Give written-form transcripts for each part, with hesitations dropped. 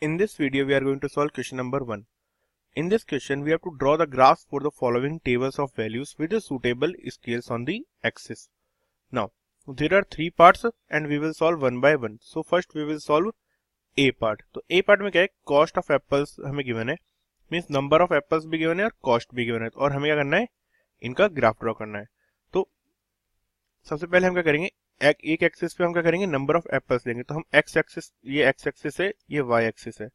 In this video, we are going to solve question number 1. In this question, we have to draw the graphs for the following tables of values with the suitable scales on the axis. Now, there are 3 parts and we will solve one by one. So first we will solve A part. तो A part में क्या है, cost of apples हमें given है, means number of apples भी given है और cost भी given है, और हमें क्या करना है, इनका ग्राफ ड्रॉ करना है. तो सबसे पहले हम क्या करेंगे, एक एक्सिस पे हम क्या करेंगे, नंबर ऑफ एप्पल्स लेंगे. तो हम एक्स एक्सिस, ये एक्स एक्सिस है, ये वाई एक्सिस है.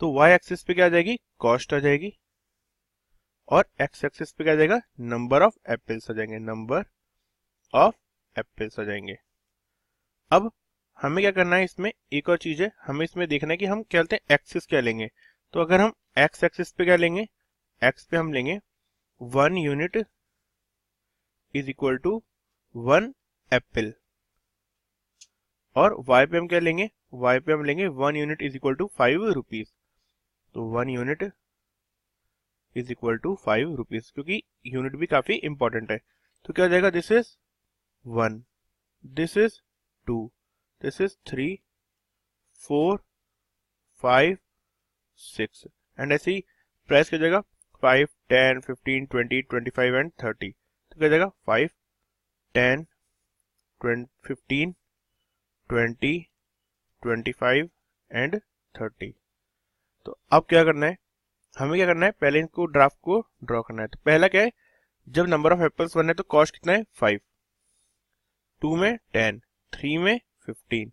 तो वाई एक्सिस पे क्या आ जाएगी, कॉस्ट आ जाएगी, और एक्स एक्सिस पे क्या आ जाएगा, नंबर ऑफ एप्पल्स आ जाएंगे, नंबर ऑफ एप्पल्स आ जाएंगे. अब हमें क्या करना है, इसमें एक और चीज है, हमें इसमें देखना है कि हम क्या लेते हैं, एक्सिस क्या लेंगे. तो अगर हम एक्स एक्सिस पे क्या लेंगे, एक्स पे हम लेंगे 1 unit is equal to 1 apple, और y पे हम क्या लेंगे, y पे हम लेंगे 1 unit is equal to 5 rupees. तो 1 unit is equal to 5 rupees, क्योंकि यूनिट भी काफी इंपॉर्टेंट है. तो क्या हो जाएगा, this is 1, this is 2, this is 3, 4, 5, 6, and ऐसे ही प्राइस क्या हो जाएगा, 5, 10, 15, 20, 25 एंड 30. तो क्या हो जाएगा, 5, 10, 15, 20, 25 एंड 30. तो अब क्या करना है, हमें क्या करना है, पहले इनको ड्राफ्ट को ड्रॉ करना है. तो पहला क्या है, जब नंबर ऑफ एप्पल्स 1 है तो कॉस्ट कितना है, 5, 2 में 10, 3 में 15,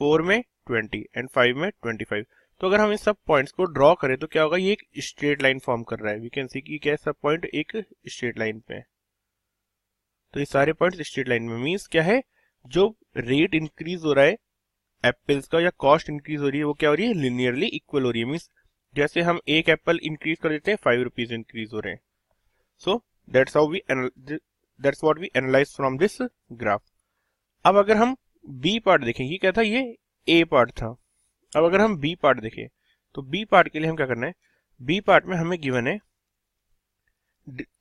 4 में 20 एंड 5 में 25. तो अगर हम इन सब पॉइंट्स को ड्रॉ करें तो क्या होगा, ये एक स्ट्रेट लाइन फॉर्म कर रहा है. वी कैन सी कि क्या है, सब पॉइंट एक स्ट्रेट लाइन पे है. तो ये सारे पॉइंट्स स्ट्रेट लाइन में, मीन्स क्या है, जो रेट इंक्रीज हो रहा है एप्पल्स का या कॉस्ट इंक्रीज हो रही है, वो क्या हो रही है, लिनियरली इक्वल हो रही है. मीन्स जैसे हम एक एप्पल इंक्रीज कर देते हैं, 5 रुपीज इंक्रीज हो रहे हैं. So that's what we analyse from this graph. अब अगर हम बी पार्ट देखें, ये क्या था, ये ए पार्ट था. अब अगर हम बी पार्ट देखें, तो बी पार्ट के लिए हम क्या करना है, बी पार्ट में हमें गिवन है,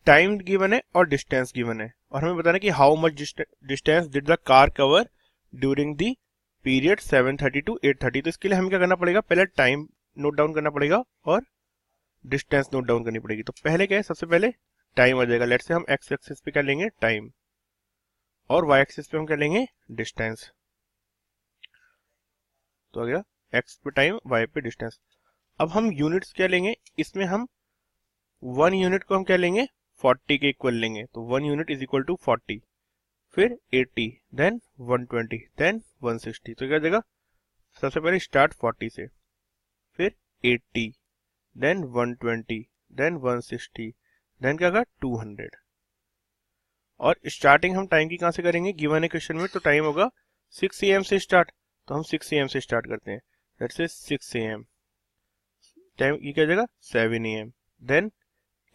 टाइम गिवन है और डिस्टेंस गिवन है, और हमें बताना है कि how much distance did the car cover during the period 7:30 to 8:30. तो इसके लिए हमें क्या करना पड़ेगा, पहले टाइम नोट डाउन करना पड़ेगा और डिस्टेंस नोट डाउन करनी पड़ेगी. तो पहले क्या है, सबसे पहले टाइम आ जाएगा. लेट्स से हम एक्स एक्सिस पे क्या लेंगे, टाइम, और वाई एक्सिस पे हम क्या लेंगे, डिस्टेंस. तो आ गया एक्स पे टाइम, वाई पे डिस्टेंस. अब हम यूनिट्स क्या लेंगे, इसमें हम 1 यूनिट को हम क्या लेंगे, 40 के इक्वल लेंगे. तो 1 यूनिट इज इक्वल टू 40, फिर 80, देन 120, देन 160. तो क्या देगा, सबसे पहले स्टार्ट 40 से, फिर 80, देन 120, देन 160, देन क्या होगा 200. और स्टार्टिंग हम टाइम की कहां से करेंगे, गिवन है क्वेश्चन में, तो टाइम होगा 6 AM से स्टार्ट. तो हम 6 AM से स्टार्ट करते हैं. That's is 6 AM. टाइम ये क्या जाएगा, 7 AM, then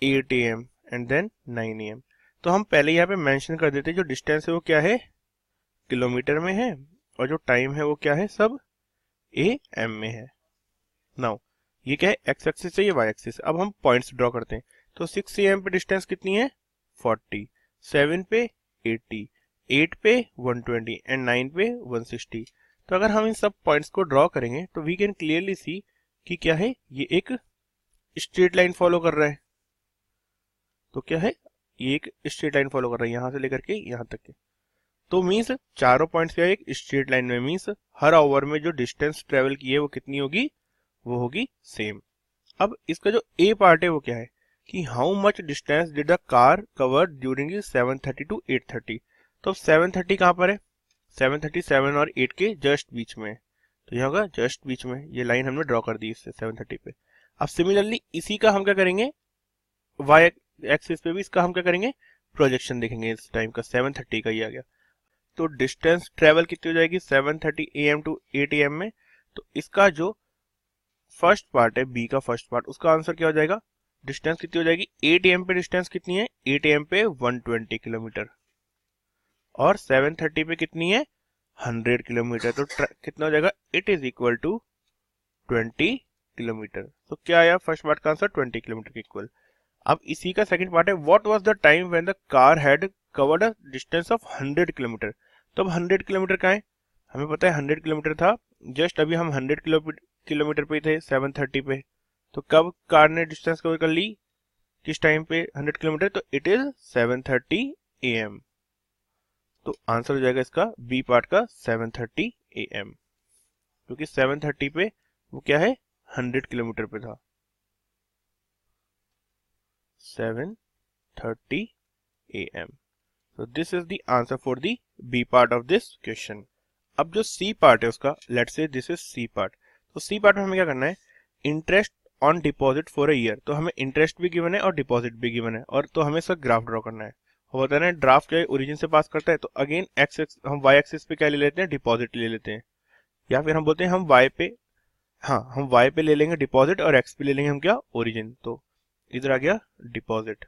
8 AM and then 9 AM. तो हम पहले यहाँ पे मेंशन कर देते हैं, जो डिस्टेंस है वो क्या है, किलोमीटर में है, और जो टाइम है वो क्या है, सब AM में है. नाउ ये क्या है, एक्स एक्सिस है, ये वाई एक्सिस. अब हम पॉइंट्स ड्रॉ करते हैं. तो 6 AM पे डिस्टेंस कितनी है, 40, 7 पे 80, 8 पे 120 एंड 9 पे 160. तो अगर हम इन सब पॉइंट्स को ड्रॉ करेंगे तो वी कैन क्लियरली सी कि क्या है, ये एक स्ट्रेट लाइन फॉलो कर रहा है. तो क्या है, ये एक स्ट्रेट लाइन फॉलो कर रहा है, यहां से लेकर के यहां तक के. तो मीन्स चारों पॉइंट्स क्या है, एक स्ट्रेट लाइन में, मीन्स हर आवर में जो डिस्टेंस ट्रेवल की है वो कितनी होगी, वो होगी सेम. अब इसका जो ए पार्ट है वो क्या है, कि how much distance did the car cover during 7:30 to 8:30. तो अब 7:30 कहां पर है, 7:30 7 और 8 के जस्ट बीच में है. तो यह होगा जस्ट बीच में, ये लाइन हमने ड्रॉ कर दी इससे 7:30 पे. अब सिमिलरली इसी का हम क्या करेंगे, वाई एक्सिस पे भी इसका हम क्या करेंगे, प्रोजेक्शन देखेंगे. इस टाइम का 7:30 का ही आ गया. तो डिस्टेंस ट्रेवल कितनी हो जाएगी, 7:30 AM to 8 AM में. तो इसका जो फर्स्ट पार्ट है, बी का फर्स्ट पार्ट, उसका आंसर क्या हो जाएगा, डिस्टेंस कितनी हो जाएगी, 8 AM पे डिस्टेंस कितनी है, 8 AM पे 120 किलोमीटर, और 7:30 पे कितनी है, 100 किलोमीटर. तो कितना हो जाएगा, it is equal to 20 kilometre. तो क्या आया फर्स्ट पार्ट का आंसर, 20 किलोमीटर के इक्वल. अब इसी का सेकंड पार्ट है, what was the time when the car had covered a distance of 100 kilometre. तो अब 100 किलोमीटर का है, हमें पता है 100 किलोमीटर था, जस्ट अभी हम 100 किलोमीटर पे थे 7:30 पे, तो कब कार ने डिस्टेंस कवर कर ली, किस टाइम पे 100 किलोमीटर, तो इट इज 7:30 AM। तो आंसर हो जाएगा इसका बी पार्ट का 7:30 AM, क्योंकि 7:30 पे वो क्या है 100 किलोमीटर पे था। 7:30 AM। So this is the answer for the B part of this question। अब जो C part है उसका, let's say this is C part। तो C part में हमें क्या करना है, interest on deposit for a year. तो हमें इंटरेस्ट भी गिवन है और डिपॉजिट भी गिवन है, और तो हमें इसका ग्राफ ड्रॉ करना है। वो होता है ना ड्राफ्ट क्या ओरिजिन से पास करता है, तो अगेन एक्स हम वाई एक्सिस पे क्या ले लेते हैं, डिपॉजिट ले लेते हैं, या फिर हम बोलते हैं हम वाई पे, हाँ हम वाई पे ले लेंगे डिपॉजिट और एक्स पे ले लेंगे हम क्या ओरिजिन। तो इधर आ गया डिपॉजिट,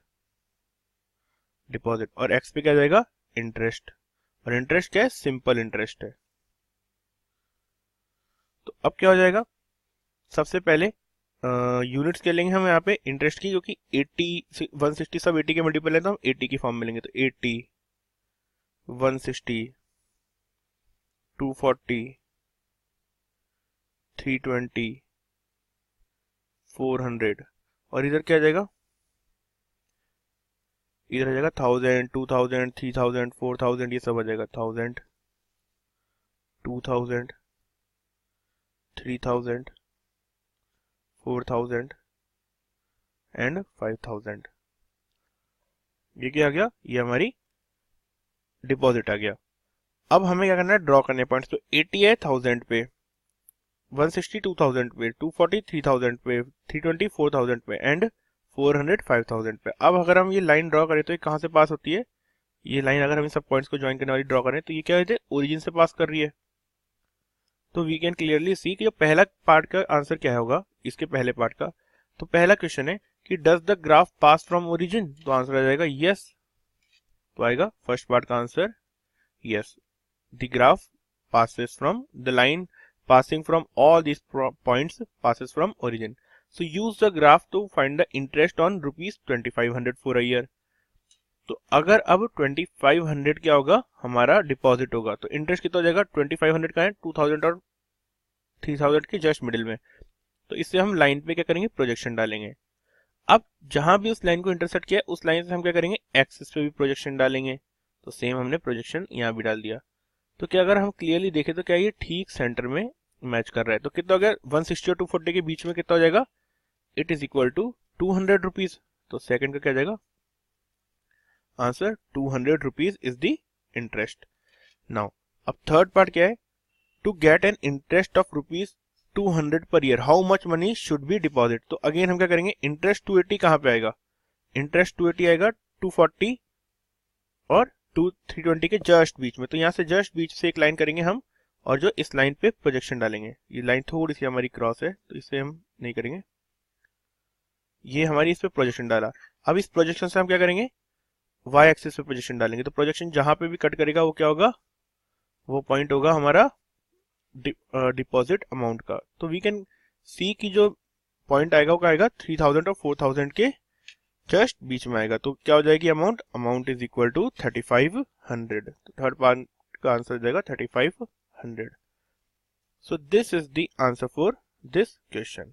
डिपॉजिट और एक्स पे क्या जाएगा इंटरेस्ट, और इंटरेस्ट क्या है सिंपल इंटरेस्ट है। तो अब क्या हो जाएगा, सबसे पहले यूनिट्स क्या लेंगे हम यहाँ पे इंटरेस्ट की, क्योंकि 80 160 सब 80 के मल्टीपल है, तो हम 80 की फॉर्म में लेंगे। तो 80 160 240 320 400, और इधर क्या आ जाएगा, इधर आ जाएगा 1000 2000 3000 4000, ये सब आ जाएगा 1000 2000 3000 4000 एंड 5000। ये क्या आ गया, ये हमारी डिपॉजिट आ गया। अब हमें क्या करना है, ड्रॉ करने पॉइंट्स। तो 80 है 1000 पे, 160 2000 पे, 240 3000 पे, 320 4000 पे एंड 400 5000 पे। अब अगर हम ये लाइन ड्रॉ करें तो ये कहाँ से पास होती है, ये लाइन अगर हम इन सब पॉइंट्स को ज्वाइन करने वाली ड्रॉ करें तो ये क्या है ओरिजिन से पास कर रही है। तो वी कैन क्लियरली सी कि जो पहला पार्ट का आंसर क्या होगा इसके पहले पार्ट का। तो पहला क्वेश्चन है कि does the graph pass from origin, तो आंसर आ जाएगा यस। तो आएगा फर्स्ट पार्ट का answer yes, the graph passes from the line passing from all these points passes from origin। So use the graph to find the interest on rupees 2500 for a year। तो अगर अब 2500 क्या होगा हमारा deposit होगा, तो interest कितना हो जाएगा, 2500 का है 2000 और 3000 के जस्ट मिडिल में। तो इससे हम लाइन पे क्या करेंगे, प्रोजेक्शन डालेंगे। अब जहां भी उस लाइन को इंटरसेक्ट किया उस लाइन से हम क्या करेंगे, एक्सिस पे भी प्रोजेक्शन डालेंगे। तो सेम हमने प्रोजेक्शन यहाँ भी डाल दिया। तो क्या अगर हम क्लियरली देखें तो क्या ये ठीक सेंटर में मैच कर रहा है। तो कितना हो गया 160 और 240 के बीच में कितना हो जाएगा, it is equal to 200 rupees. तो सेकंड का क्या जाएगा answer, 200 rupees is the interest. Now अब थर्ड पार्ट क्या है, to get an interest of rupees 200 per year how much money should be deposit. तो अगेन हम क्या करेंगे, इंटरेस्ट 280 कहाँ पे आएगा, इंटरेस्ट 280 आएगा 240 और 320 के जस्ट बीच में। तो यहाँ से जस्ट बीच से एक लाइन करेंगे हम, और जो इस लाइन पे प्रोजेक्शन डालेंगे। ये लाइन थोड़ी सी हमारी क्रॉस है तो इसे हम नहीं करेंगे, ये हमारी इस पे प्रोजेक्शन डाला। अब इस प्रोजेक्शन से हम क्या करेंगे, वाई एक्सिस पे प्रोजेक्शन डालेंगे। तो प्रोजेक्शन जहां पे भी कट करेगा वो क्या होगा, वो पॉइंट होगा हमारा डिपॉजिट अमाउंट का। तो वी कैन सी की जो पॉइंट आएगा वो आएगा 3000 और 4000 के जस्ट बीच में आएगा। तो क्या हो जाएगी अमाउंट इज इक्वल टू 3500। तो थर्ड पार्ट का आंसर हो जाएगा 3500। So this is the answer for this question.